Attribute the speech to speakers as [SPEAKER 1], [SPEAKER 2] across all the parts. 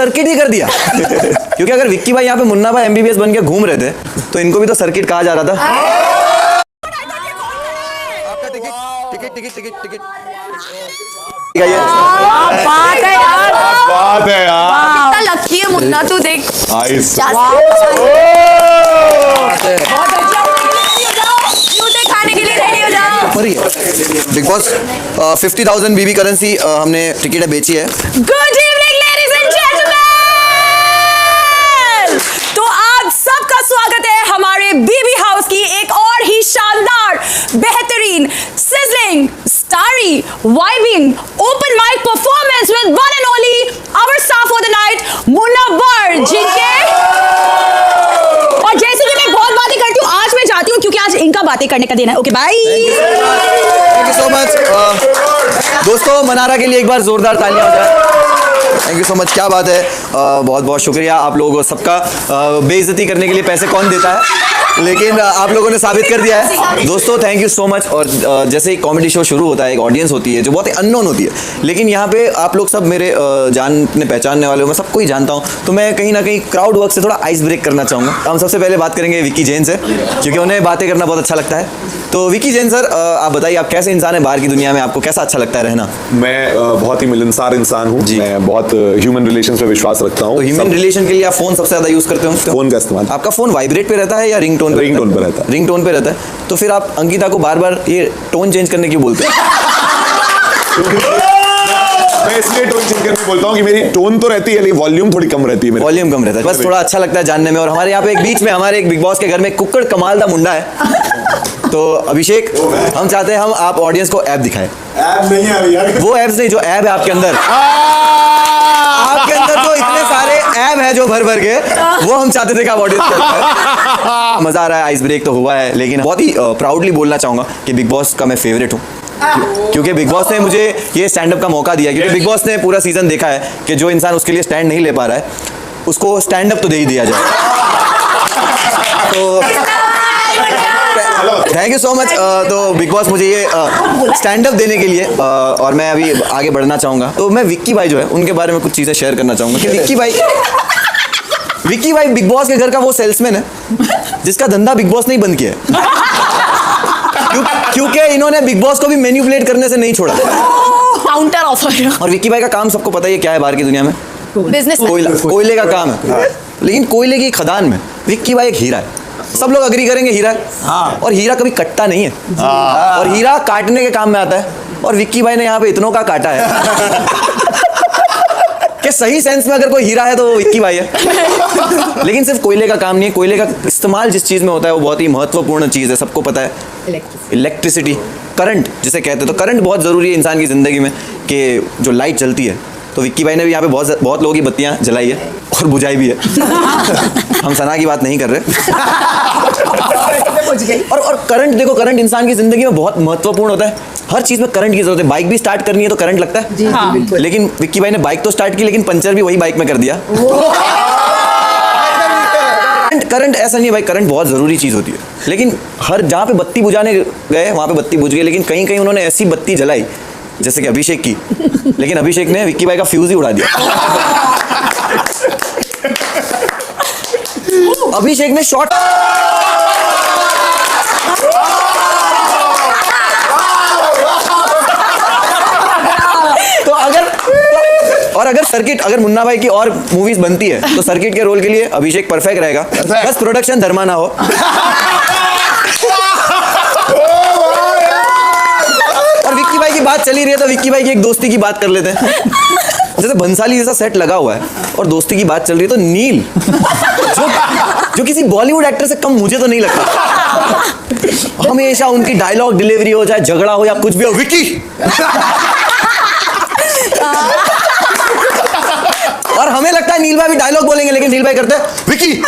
[SPEAKER 1] Circuit ही कर दिया। क्योंकि अगर विक्की भाई यहाँ पे मुन्ना भाई एमबीबीएस बन के घूम रहे थे तो इनको भी तो सर्किट कहा जा रहा था। आपका ticket ticket ticket ticket ticket
[SPEAKER 2] बात है यार,
[SPEAKER 3] बात है यार,
[SPEAKER 2] कितना लकी है मुन्ना, तू देख। खाने के लिए रेडी हो जाओ।
[SPEAKER 1] बिग बॉस 50,000 बीबी करेंसी हमने टिकट बेची है।
[SPEAKER 2] Good evening ladies and gentleman, तो आप सबका स्वागत है हमारे बीबी हाउस की एक और ही शानदार, बेहतरीन, sizzling, starry, vibing, open mic performance with one and only our star for the night Munna बर, जिनके और जैसे कि मैं बहुत बातें करती हूँ, आज मैं चाहती हूँ क्योंकि आज इनका बातें करने का दिन है। Okay bye,
[SPEAKER 1] thank you so much दोस्तों। मनारा के लिए एक बार जोरदार तालियां हो जाए। थैंक यू सो मच, क्या बात है। बहुत बहुत शुक्रिया आप लोगों सबका। बेइज्जती करने के लिए पैसे कौन देता है, लेकिन आप लोगों ने साबित कर दिया है दोस्तों। Thank you so much. और जैसे ही कॉमेडी शो शुरू होता है, एक ऑडियंस होती है जो बहुत ही अननोन होती है, लेकिन यहाँ पे आप लोग सब मेरे जानने पहचानने वाले हो, मैं सबको ही जानता हूँ, तो मैं कहीं ना कहीं क्राउड वर्क से थोड़ा आइस ब्रेक करना चाहूँगा। हम सबसे पहले बात करेंगे विक्की जैन से, क्योंकि उन्हें बातें करना बहुत अच्छा लगता है। तो विक्की जैन सर, आप बताइए आप कैसे इंसान है बाहर की दुनिया में, आपको कैसा अच्छा लगता है रहना?
[SPEAKER 3] मैं बहुत ही मिलनसार इंसान हूँ, मैं बहुत ह्यूमन रिलेशंस पे विश्वास रखता हूँ।
[SPEAKER 1] तो ह्यूमन रिलेशन के लिए आप फोन सबसे ज्यादा यूज करते हो?
[SPEAKER 3] फोन का इस्तेमाल।
[SPEAKER 1] आपका फोन वाइब्रेट पे रहता है या रिंगटोन पे?
[SPEAKER 3] रिंगटोन पे रहता है।
[SPEAKER 1] रिंगटोन पे रहता है, तो फिर आप अंकिता को बार बार ये टोन चेंज करने क्यों बोलते हैं?
[SPEAKER 3] मैं इसलिए टोन चेंज करके बोलता हूँ कि मेरी टोन तो रहती है लेकिन वॉल्यूम थोड़ी कम रहती है।
[SPEAKER 1] वॉल्यूम कम रहता है, बस थोड़ा अच्छा लगता है जानने में। और हमारे यहाँ पे एक बीच में हमारे एक बिग बॉस के घर में कुक्कड़ कमाल दा मुंडा है। तो अभिषेक, हम चाहते हैं हम आप ऑडियंस को ऐप दिखाएं।
[SPEAKER 3] ऐप नहीं है भैया,
[SPEAKER 1] वो ऐप्स नहीं, जो ऐप है आपके अंदर, आपके अंदर जो इतने सारे ऐप है जो भर भर के, वो हम चाहते थे कि आप ऑडियंस को दिखाएं। मजा आ रहा है, आइस ब्रेक तो हुआ है, लेकिन बहुत ही प्राउडली बोलना चाहूंगा कि बिग बॉस का मैं फेवरेट हूँ। क्योंकि बिग बॉस ने मुझे ये स्टैंड अप का मौका दिया, क्योंकि बिग बॉस ने पूरा सीजन देखा है कि जो इंसान उसके लिए स्टैंड नहीं ले पा रहा है उसको स्टैंड अप तो दे ही दिया जाए। तो थैंक यू सो मच। तो बिग बॉस मुझे ये स्टैंड अप देने के लिए, और मैं अभी आगे बढ़ना चाहूँगा। तो मैं विक्की भाई जो है उनके बारे में कुछ चीज़ें शेयर करना चाहूँगा कि विक्की भाई बिग बॉस के घर का वो सेल्समैन है जिसका धंधा बिग बॉस ने ही बंद किया है। क्योंकि इन्होंने बिग बॉस को भी मैनिपुलेट करने से नहीं छोड़ा।
[SPEAKER 2] Counter offer.
[SPEAKER 1] और विक्की भाई का काम सबको पता ही है क्या है बाहर की दुनिया में,
[SPEAKER 2] बिजनेस,
[SPEAKER 1] कोयले का काम है। लेकिन कोयले की खदान में विक्की भाई एक हीरा है। सब लोग अग्री करेंगे हीरा है। और हीरा कभी कटता नहीं है, और हीरा काटने के काम में आता है। और विक्की भाई ने यहाँ पे इतनों का काटा है कि सही सेंस में अगर कोई हीरा है तो वो विक्की भाई है। लेकिन सिर्फ कोयले का काम नहीं है, कोयले का इस्तेमाल जिस चीज में होता है वो बहुत ही महत्वपूर्ण चीज है, सबको पता है। इलेक्ट्रिसिटी, करंट जिसे कहते हैं। तो करंट बहुत जरूरी है इंसान की जिंदगी में, कि जो लाइट जलती है। तो विक्की भाई ने भी यहाँ पे बहुत लोगों की बत्तियां जलाई है और बुझाई भी है। हम सना की बात नहीं कर रहे। और करंट देखो, करंट इंसान की जिंदगी में बहुत महत्वपूर्ण होता है। हर चीज में करंट की जरूरत है। बाइक भी स्टार्ट करनी है तो करंट लगता है।
[SPEAKER 2] हाँ।
[SPEAKER 1] लेकिन विक्की भाई ने बाइक तो स्टार्ट की, लेकिन पंचर भी वही बाइक में कर दिया। करंट ऐसा नहीं है भाई, करंट बहुत जरूरी चीज होती है। लेकिन हर जहाँ पे बत्ती बुझाने गए वहां पे बत्ती बुझ गई, लेकिन कहीं कहीं उन्होंने ऐसी बत्ती जलाई जैसे कि अभिषेक की, लेकिन अभिषेक ने विक्की भाई का फ्यूज ही उड़ा दिया। अभिषेक ने शॉट, तो अगर मुन्ना भाई की और मूवीज बनती है तो सर्किट के रोल के लिए अभिषेक परफेक्ट रहेगा। बस प्रोडक्शन धर्मा ना हो। और विक्की भाई की बात चली रही है तो विक्की भाई की एक दोस्ती की बात कर लेते हैं। जैसे भंसाली जैसा सेट लगा हुआ है और दोस्ती की बात चल रही है, तो नील जो किसी बॉलीवुड एक्टर से कम मुझे तो नहीं लगता। हमेशा उनकी डायलॉग डिलीवरी हो, चाहे झगड़ा हो या कुछ भी हो, विक्की। और हमें लगता है नील भाई भी डायलॉग बोलेंगे, लेकिन नील भाई करते हैं विक्की।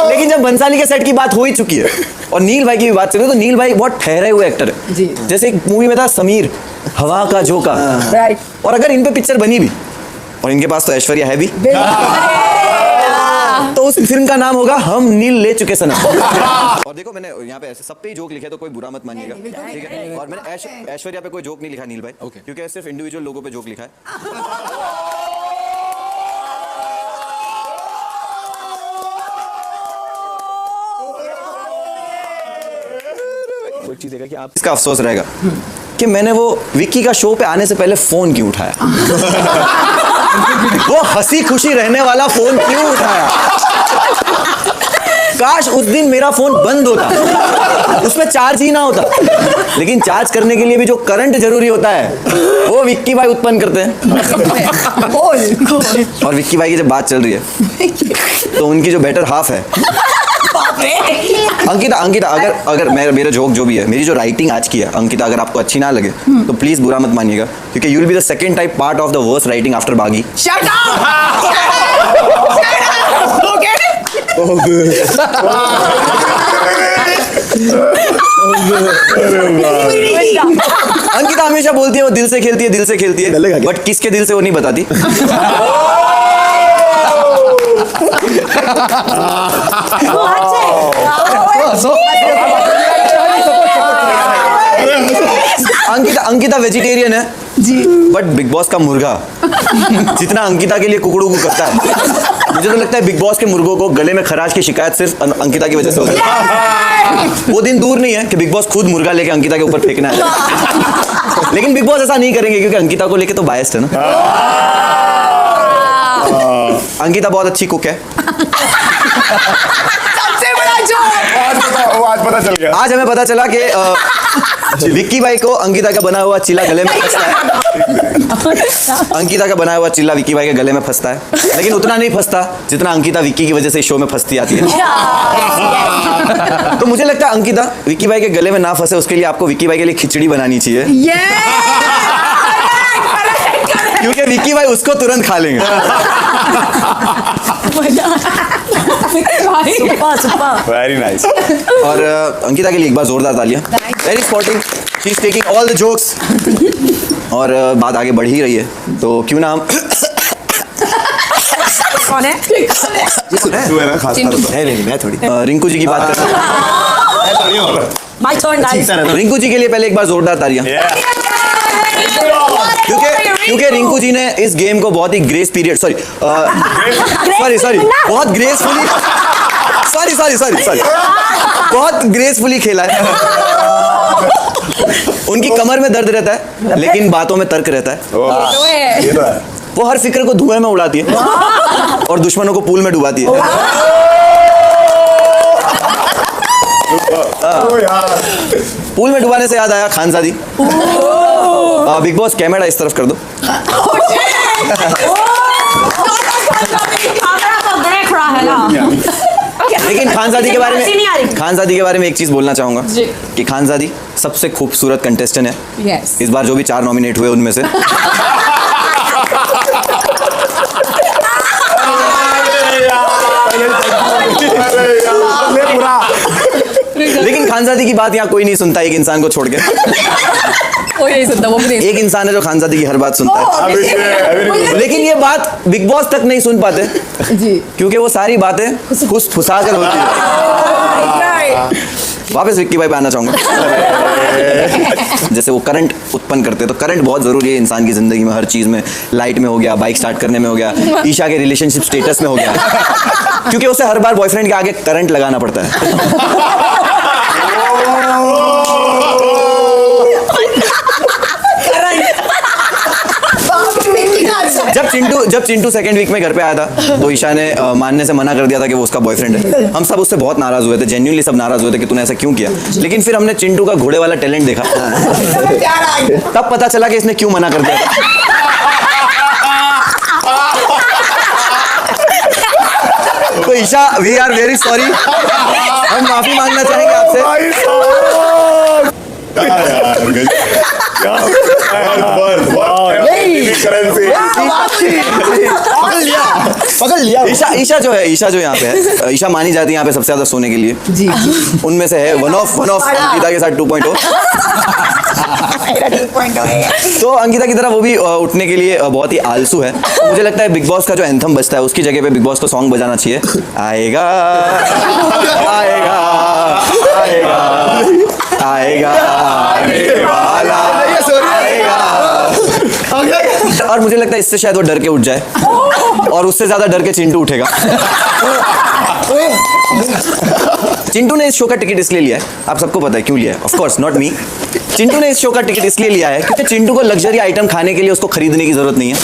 [SPEAKER 1] लेकिन जब बंसाली के सेट की बात हो ही चुकी है और नील भाई की भी बात चल रही है, तो नील भाई बहुत ठहरे हुए एक्टर है। जैसे एक मूवी में था समीर, हवा का झोंका। और अगर इन पे पिक्चर बनी भी, और इनके पास तो ऐश्वर्या है भी, तो उस फिल्म का नाम होगा हम नील ले चुके सनम। और देखो मैंने यहाँ पे ऐसे सब पे ही जोक लिखे तो कोई बुरा मत मानिएगा, ठीक है। और मैंने ऐश्वर्या पे कोई जोक नहीं लिखा नील भाई, क्योंकि सिर्फ इंडिविजुअल लोगों पे जोक लिखा है। कोई चीज है कि आप इसका अफसोस रहेगा कि मैंने वो विक्की का शो पे आने से पहले फोन क्यों उठाया। वो हंसी खुशी रहने वाला फोन क्यों उठाया। काश उस दिन मेरा फोन बंद होता, उसमें चार्ज ही ना होता। लेकिन चार्ज करने के लिए भी जो करंट जरूरी होता है वो विक्की भाई उत्पन्न करते हैं। और विक्की भाई की जब बात चल रही है तो उनकी जो बेटर हाफ है अंकिता, अगर मेरा जोक जो भी है, मेरी जो राइटिंग आज की है अंकिता, अगर आपको अच्छी ना लगे तो प्लीज बुरा मत मानिएगा, क्योंकि you will be the second type part of the worst writing after बागी।
[SPEAKER 2] Shut up! Okay?
[SPEAKER 1] अंकिता हमेशा बोलती है वो दिल से खेलती है, दिल से खेलती है, बट किसके दिल से वो नहीं बताती। अंकिता वेजिटेरियन है जी, बट बिग बॉस का मुर्गा जितना अंकिता के लिए कुकड़ू करता है, मुझे तो लगता है बिग बॉस के मुर्गों को गले में खराश की शिकायत सिर्फ अंकिता की वजह से होती है। वो दिन दूर नहीं है कि बिग बॉस खुद मुर्गा लेके अंकिता के ऊपर फेंकना है। लेकिन बिग बॉस ऐसा नहीं करेंगे क्योंकि अंकिता को लेके तो बायस्ड है ना। अंकिता बहुत अच्छी कुक है।
[SPEAKER 2] सबसे बड़ा जोक।
[SPEAKER 3] आज पता चल गया।
[SPEAKER 1] आज हमें पता चला कि विक्की भाई को अंकिता का बना हुआ चिल्ला गले में फंसता है। अंकिता का बनाया हुआ चिल्ला विक्की भाई के गले में फंसता है, लेकिन उतना नहीं फंसता जितना अंकिता विक्की की वजह से शो में फंसती आती है। तो मुझे लगता है अंकिता विक्की भाई के गले में ना फंसे उसके लिए आपको विक्की भाई के लिए खिचड़ी बनानी चाहिए, क्योंकि विक्की भाई उसको तुरंत खा लेंगे।
[SPEAKER 3] Very nice.
[SPEAKER 1] और अंकिता के लिए एक बार जोरदार तालियां। Very spotting, she is taking all the jokes. और बात आगे बढ़ ही रही है तो क्यों ना हम
[SPEAKER 2] कौन है?
[SPEAKER 3] तू है ना खास
[SPEAKER 1] नहीं मैं थोड़ी रिंकू जी की बात कर रहा हूं।
[SPEAKER 2] My turn, guys.
[SPEAKER 1] Rinku ji के लिए पहले एक बार जोरदार तालियां, क्योंकि रिंकू जी ने इस गेम को बहुत ही ग्रेस पीरियड बहुत ग्रेसफुली बहुत ग्रेसफुली खेला है। उनकी कमर में दर्द रहता है लेकिन बातों में तर्क रहता है।
[SPEAKER 3] ये तो है।
[SPEAKER 1] वो हर फिक्र को धुएं में उड़ाती है और दुश्मनों को पूल में डुबाती है। पूल में डुबाने से याद आया खानजादी। बिग बॉस कैमरा इस तरफ कर दो। लेकिन खानजादी के बारे में एक चीज बोलना चाहूंगा कि खानजादी सबसे खूबसूरत कंटेस्टेंट है इस बार जो भी 4 नॉमिनेट हुए उनमें से। लेकिन खानजादी की बात यहाँ कोई नहीं सुनता एक इंसान को छोड़ के।
[SPEAKER 2] कोई नहीं सुनता, वो भी नहीं।
[SPEAKER 1] एक इंसान है जो खानजादी की हर बात सुनता है, लेकिन ये बात बिग बॉस तक नहीं सुन पाते जी, क्योंकि वो सारी बातें फुसफुसा कर होती है। वापस विक्की भाई पे आना चाहूंगा। जैसे वो करंट उत्पन्न करते हैं तो करंट बहुत जरूरी है इंसान की जिंदगी में, हर चीज में। लाइट में हो गया, बाइक स्टार्ट करने में हो गया, ईशा के रिलेशनशिप स्टेटस में हो गया, क्योंकि उसे हर बार बॉयफ्रेंड के आगे करंट लगाना पड़ता है। जब चिंटू सेकंड वीक में घर पे आया था तो ईशा ने मानने से मना कर दिया था कि वो उसका बॉयफ्रेंड है। हम सब उससे बहुत नाराज हुए थे, जेन्युइनली सब नाराज हुए थे कि तूने ऐसा क्यों किया। लेकिन फिर हमने चिंटू का घोड़े वाला टैलेंट देखा, तब पता चला कि इसने क्यों मना कर दिया था। तो Isha, we are very sorry, हम माफी मांगना चाहेंगे आपसे। पकड़ लिया। ईशा जो यहाँ पे है, ईशा मानी जाती है यहाँ पे सबसे ज्यादा सोने के लिए जी। उनमें से है वन ऑफ अंकिता के साथ 2.0।
[SPEAKER 2] डिसअपॉइंट हो गई।
[SPEAKER 1] तो अंकिता की तरह वो भी उठने के लिए बहुत ही आलसू है। तो मुझे लगता है बिग बॉस का जो एंथम बजता है उसकी जगह पे बिग बॉस को सॉन्ग बजाना चाहिए। आएगा आएगा आएगा आएगा आने वाला आएगा। और मुझे लगता है इससे शायद वो डर के उठ जाए और उससे ज्यादा डर के चिंटू उठेगा। चिंटू ने इस शो का टिकट इसलिए लिया है, आप सबको पता है क्यों लिया है, of course not me. Chintu ने इस शो का टिकट इसलिए लिया है क्योंकि चिंटू को लग्जरी आइटम खाने के लिए उसको खरीदने की जरूरत नहीं है।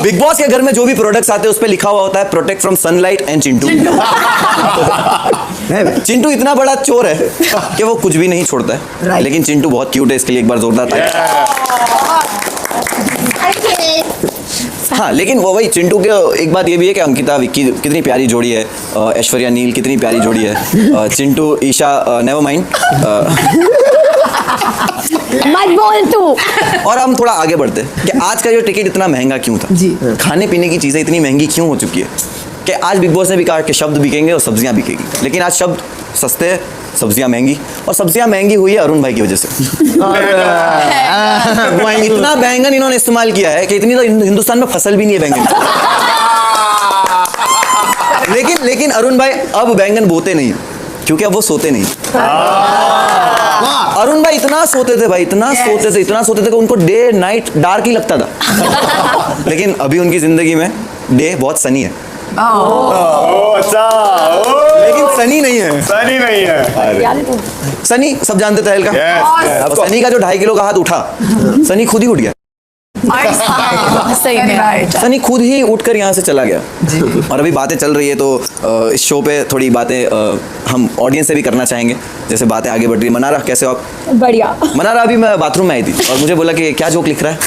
[SPEAKER 1] बिग बॉस के घर में जो भी प्रोडक्ट्स आते हैं उस पे लिखा हुआ होता है protect from sunlight and Chintu. Chintu इतना बड़ा चोर है कि वो कुछ भी नहीं छोड़ता है, लेकिन चिंटू बहुत क्यूट है, इसके लिए एक बार जोरदार ताली। हाँ, लेकिन वो वही चिंटू के एक बात ये भी है कि अंकिता विक्की कितनी प्यारी जोड़ी है, ऐश्वर्या नील कितनी प्यारी जोड़ी है, चिंटू ईशा नेवर माइंड।
[SPEAKER 2] मत बोल तू।
[SPEAKER 1] और हम थोड़ा आगे बढ़ते हैं कि आज का जो टिकट इतना महंगा क्यों था जी? खाने पीने की चीजें इतनी महंगी क्यों हो चुकी है कि आज बिग बॉस ने भी कहा कि शब्द बिकेंगे और सब्जियां बिकेंगी, लेकिन आज शब्द सस्ते हैं, सब्जियां महंगी, और सब्जियां महंगी हुई है अरुण भाई की वजह से। इतना बैंगन इन्होंने इस्तेमाल किया है कि इतनी तो हिंदुस्तान में फसल भी नहीं है बैंगन। लेकिन अरुण भाई अब बैंगन बोते नहीं क्योंकि अब वो सोते नहीं। अरुण भाई इतना सोते थे भाई, इतना सोते थे कि उनको डे नाइट डार्क ही लगता था। लेकिन अभी उनकी जिंदगी में डे बहुत सनी है।
[SPEAKER 3] अच्छा,
[SPEAKER 1] लेकिन सनी नहीं है। सनी सब जानते थे का। अब सनी का जो 2.5 किलो का हाथ उठा, सनी खुद ही उठ गया।
[SPEAKER 2] सही में
[SPEAKER 1] सनी खुद ही उठकर यहाँ से चला गया। और अभी बातें चल रही है तो इस शो पे थोड़ी बातें हम ऑडियंस से भी करना चाहेंगे, जैसे बातें आगे बढ़ रही है। मनारा कैसे हो आप?
[SPEAKER 2] बढ़िया।
[SPEAKER 1] मनारा अभी मैं बाथरूम में आई थी और मुझे बोला कि क्या जोक लिख रहा है।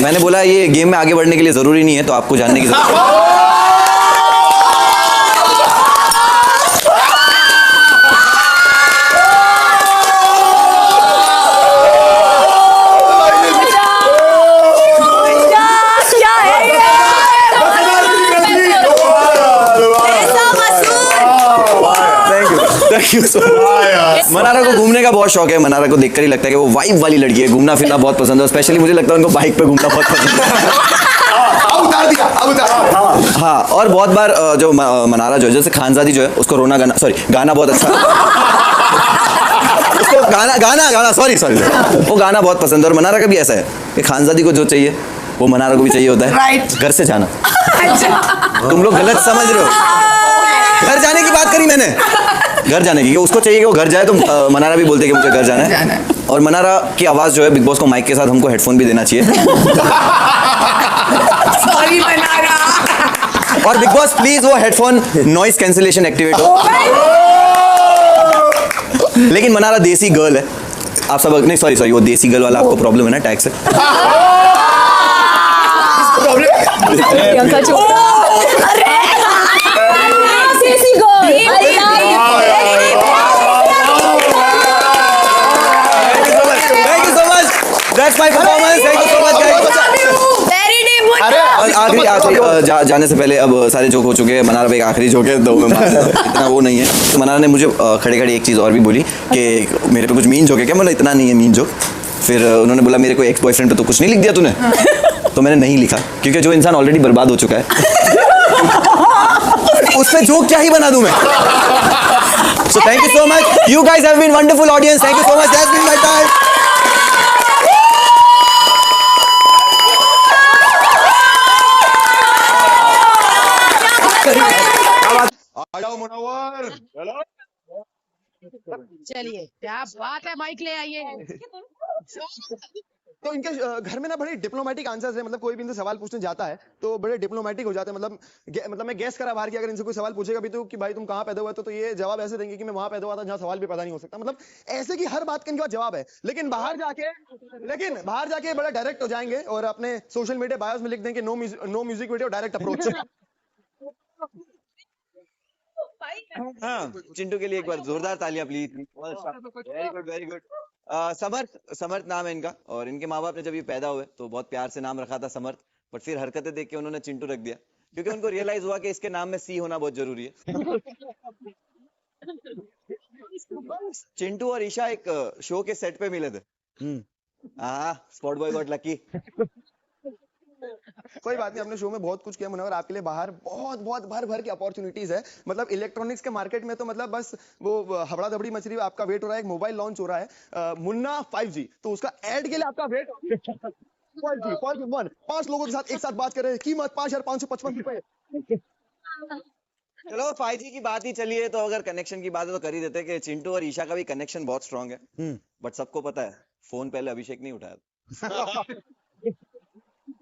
[SPEAKER 1] मैंने बोला ये गेम में आगे बढ़ने के लिए जरूरी नहीं है, तो आपको जानने की जरूरत है। मनारा को घूमने का बहुत शौक है। मनारा को देखकर ही लगता है कि वो वाइब वाली लड़की है, घूमना फिरना बहुत पसंद है। स्पेशली मुझे लगता है उनको बाइक पे घूमना बहुत पसंद है। हाँ, और बहुत बार जो मनारा जो है, जैसे खानजादी जो है उसको रोना गाना, सॉरी गाना बहुत अच्छा उसको गाना सॉरी वो गाना बहुत पसंद है। और मनारा का भी ऐसा है कि खानजादी को जो चाहिए वो मनारा को भी चाहिए होता है। घर से जाना। तुम लोग गलत समझ रहे हो, घर जाने की बात करी मैंने, घर जाने की। उसको चाहिए कि वो घर जाए, तो मनारा भी बोलते हैं कि मुझे घर जाना है। और मनारा की आवाज जो है बिग बॉस को माइक के साथ हमको हेडफोन भी देना चाहिए।
[SPEAKER 2] सॉरी मनारा।
[SPEAKER 1] और बिग बॉस प्लीज वो हेडफोन नॉइस कैंसिलेशन एक्टिवेट हो। लेकिन मनारा देसी गर्ल है, आप सब नहीं, सॉरी वो देसी गर्ल वाला आपको प्रॉब्लम है ना टैग से। That's my performance. Thank you so much, guys. आखिरी जाने से पहले अब सारे जोक हो चुके हैं। मनारा भाई का आखिरी जोक है, तो इतना वो नहीं है। तो मनारा ने मुझे खड़े खड़े एक चीज़ और भी बोली कि मेरे पे कुछ मीन जोक है क्या? मतलब इतना नहीं है मीन जोक। फिर उन्होंने बोला मेरे को एक्स बॉयफ्रेंड पे तो कुछ नहीं लिख दिया तूने। तो मैंने नहीं लिखा क्योंकि जो इंसान ऑलरेडी बर्बाद हो चुका है उस पे जोक क्या ही बना दूं मैं। So thank you so much. You guys have been wonderful audience. Thank you so much. That's been my time.
[SPEAKER 4] चलिए क्या बात है, माइक ले आइए।
[SPEAKER 5] तो इनके घर में ना बड़े डिप्लोमेटिक आंसर्स है, मतलब कोई भी इनसे सवाल पूछने जाता है तो बड़े डिप्लोमेटिक हो जाते हैं। मतलब मैं गैस करा बाहर की, अगर इनसे कोई सवाल पूछेगा भी तो कि भाई तुम कहाँ पैदा हुआ, तो ये जवाब ऐसे देंगे कि मैं वहां पैदा हुआ था जहाँ सवाल भी पैदा नहीं हो सकता। मतलब ऐसे की हर बात का इनके पास जवाब है। लेकिन बाहर जाके बड़ा डायरेक्ट हो जाएंगे और अपने सोशल मीडिया बायोस में लिख देंगे no music video direct approach.
[SPEAKER 1] हाँ, चिंटू के लिए एक बार जोरदार तालियां प्लीज। Very good. समर्थ नाम है इनका, और इनके माँ बाप ने जब ये पैदा हुए तो बहुत प्यार से नाम रखा था समर्थ, बट फिर हरकतें देख के उन्होंने चिंटू रख दिया क्योंकि उनको रियलाइज हुआ कि इसके नाम में सी होना बहुत जरूरी है। चिंटू और ईशा एक शो के सेट पे मिले थे। Spot boy got lucky.
[SPEAKER 5] कोई बात नहीं, अपने शो में बहुत कुछ किया मुनव्वर आपके लिए। बाहर बहुत बहुत भर भर की अपॉर्चुनिटीज है। मतलब इलेक्ट्रॉनिक्स के मार्केट में तो मतलब बस वो हबड़ा दबड़ी मच रही है। आपका वेट हो रहा है, एक मोबाइल लॉन्च हो रहा है मुन्ना 5G, तो उसका एड के लिए आपका वेट 5 लोगों के साथ एक साथ बात कर रहे हैं, कीमत 5,555 रुपए।
[SPEAKER 1] चलो 5G की बात ही चली है, तो अगर कनेक्शन की बात है तो कर ही देते हैं कि चिंटू और ईशा का भी कनेक्शन बहुत स्ट्रांग है। बट सबको पता है फोन पहले अभिषेक नहीं उठाया।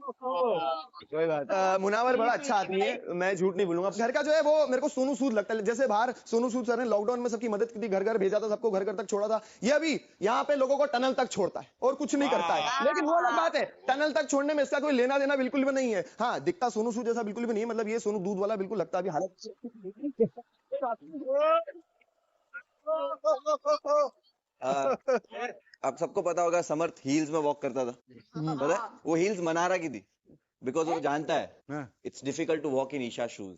[SPEAKER 5] कोई बात मुनावर बड़ा अच्छा आदमी है, मैं झूठ नहीं बोलूंगा। घर का जो है वो मेरे को सोनू सूद लगता है। जैसे बाहर सोनू सूद सर ने लॉकडाउन में सबकी मदद की थी, घर घर भेजा था, सबको घर घर तक छोड़ा था। ये अभी यहाँ पे लोगों को टनल तक छोड़ता है और कुछ नहीं करता है। लेकिन वो अलग बात है, टनल तक छोड़ने में इसका कोई लेना देना बिल्कुल भी नहीं है। हाँ, दिखता सोनू सूद जैसा बिल्कुल भी नहीं है। मतलब ये सोनू दूध वाला बिल्कुल लगता है अभी हालत।
[SPEAKER 1] अब सबको पता होगा समर्थ हील्स में वॉक करता था। पता है वो हील्स मनारा की थी, बिकॉज वो जानता है it's difficult to walk in Isha shoes.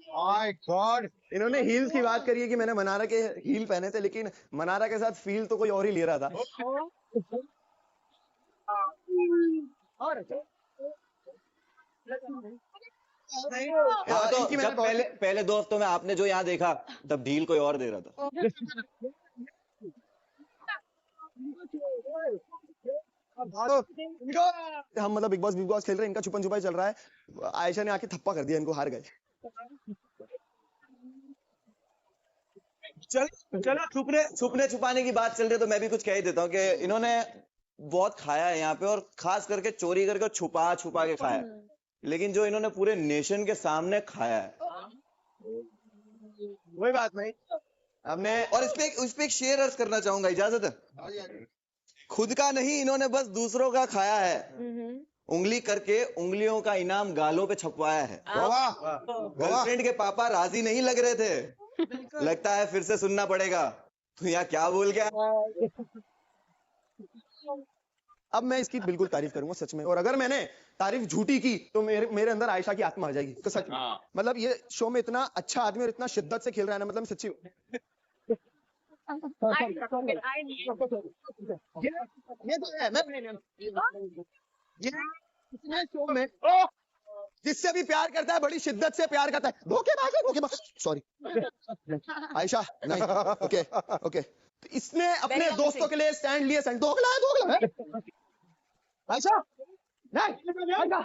[SPEAKER 5] My god, इन्होंने हील्स की बात करी है कि मैंने मनारा के हील पहने थे, लेकिन मनारा के साथ फील तो कोई और ही ले रहा था।
[SPEAKER 1] हाँ, तो जब पहले 2 हफ्तों में आपने जो यहाँ देखा तब ढील कोई और दे रहा था।
[SPEAKER 5] हम मतलब बिग बॉस खेल रहे हैं, इनका छुपन छुपाई चल रहा है। आयशा ने आके थप्पा कर दिया इनको, हार गए।
[SPEAKER 1] चलो छुपने छुपाने की बात चल रही है तो मैं भी कुछ कह ही देता हूँ कि इन्होंने बहुत खाया है यहाँ पे, और खास करके चोरी करके छुपा छुपा के खाया है। लेकिन जो इन्होंने पूरे नेशन के सामने खाया है,
[SPEAKER 5] कोई बात नहीं।
[SPEAKER 1] हमने और इस पे एक शेयर अर्ज करना चाहूंगा, इजाजत है? खुद का नहीं, इन्होंने बस दूसरों का खाया है। उंगली करके उंगलियों का इनाम गालों पे छपवाया है। गर्लफ्रेंड के पापा राजी नहीं लग रहे थे, लगता है फिर से सुनना पड़ेगा। तो यहाँ क्या बोल गया?
[SPEAKER 5] अब मैं इसकी बिल्कुल तारीफ करूंगा सच में, और अगर मैंने तारीफ झूठी की तो मेरे अंदर आयशा की आत्मा आ जाएगी। तो सच में मतलब ये शो में इतना अच्छा आदमी और इतना शिद्दत से खेल रहा है ना, मतलब सच्ची। ये तो है, मैं शो में जिससे भी प्यार करता है बड़ी शिद्दत से प्यार करता है। धोखेबाज, सॉरी आयशा, नहीं, ओके ओके। तो इसने अपने दोस्तों के लिए स्टैंड लिए, दोगला है आयशा, नहीं
[SPEAKER 6] क्या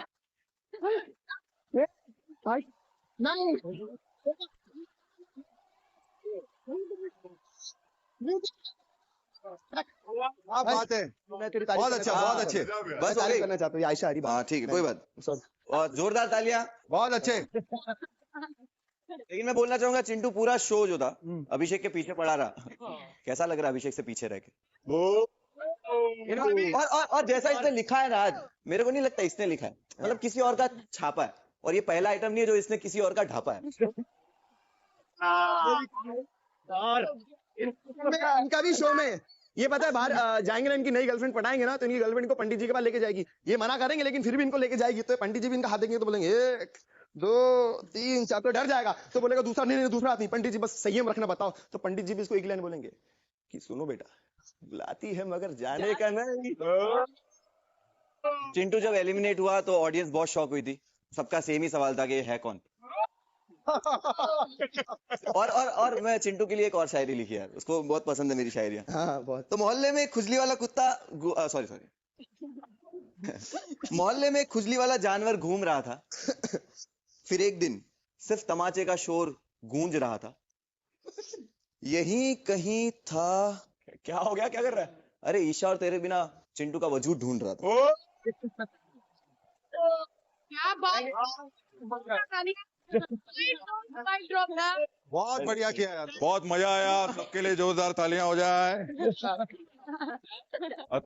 [SPEAKER 6] बात है,
[SPEAKER 5] मैं तेरी तारीफ
[SPEAKER 6] बहुत अच्छा, बहुत अच्छे।
[SPEAKER 5] बस तारीफ करना चाहता हूँ आयशा। हरी
[SPEAKER 1] हाँ ठीक है, कोई बात। और जोरदार तालियां।
[SPEAKER 6] बहुत अच्छे।
[SPEAKER 1] लेकिन मैं बोलना चाहूंगा चिंटू पूरा शो जो था अभिषेक के पीछे पड़ा रहा। कैसा लग रहा है अभिषेक से पीछे रह के? और जैसा इसने लिखा है ना आज, मेरे को नहीं लगता इसने लिखा है, मतलब किसी और का छापा है। और ये पहला आइटम नहीं है जो इसने किसी और का ढापा है।
[SPEAKER 5] इनका भी शो में ये पता है, बाहर जाएंगे ना, इनकी नई गर्लफ्रेंड पटाएंगे ना, तो इनकी गर्लफ्रेंड को पंडित जी के पास लेके जाएगी। ये मना करेंगे लेकिन फिर भी इनको लेके जाएगी। तो पंडित जी भी इनका हाथ देंगे तो बोलेंगे 1 2 3 4, तो डर जाएगा। तो बोलेगा दूसरा नहीं, दूसरा हाथ नहीं, पंडित जी बस संयम रखना बताओ। तो पंडित जी भी इसको एक लाइन बोलेंगे कि सुनो बेटा, बुलाती है मगर जाने का नहीं।
[SPEAKER 1] चिंटू जब एलिमिनेट हुआ तो ऑडियंस बहुत शॉक हुई थी। सबका सेम ही सवाल था कि ये है कौन। और मैं चिंटू के लिए एक और शायरी लिखी है, उसको बहुत पसंद है मेरी शायरियां।
[SPEAKER 5] हाँ बहुत।
[SPEAKER 1] तो मोहल्ले में खुजली वाला कुत्ता, सॉरी मोहल्ले में खुजली वाला जानवर घूम रहा था। फिर एक दिन सिर्फ तमाचे का शोर गूंज रहा था। यही कहीं था। क्या हो गया, क्या कर रहा है? अरे ईशा और तेरे बिना चिंटू का वजूद ढूंढ रहा था।
[SPEAKER 4] क्या बात,
[SPEAKER 6] बहुत बढ़िया किया यार, बहुत मजा आया। सबके लिए जोरदार तालियां हो जाए।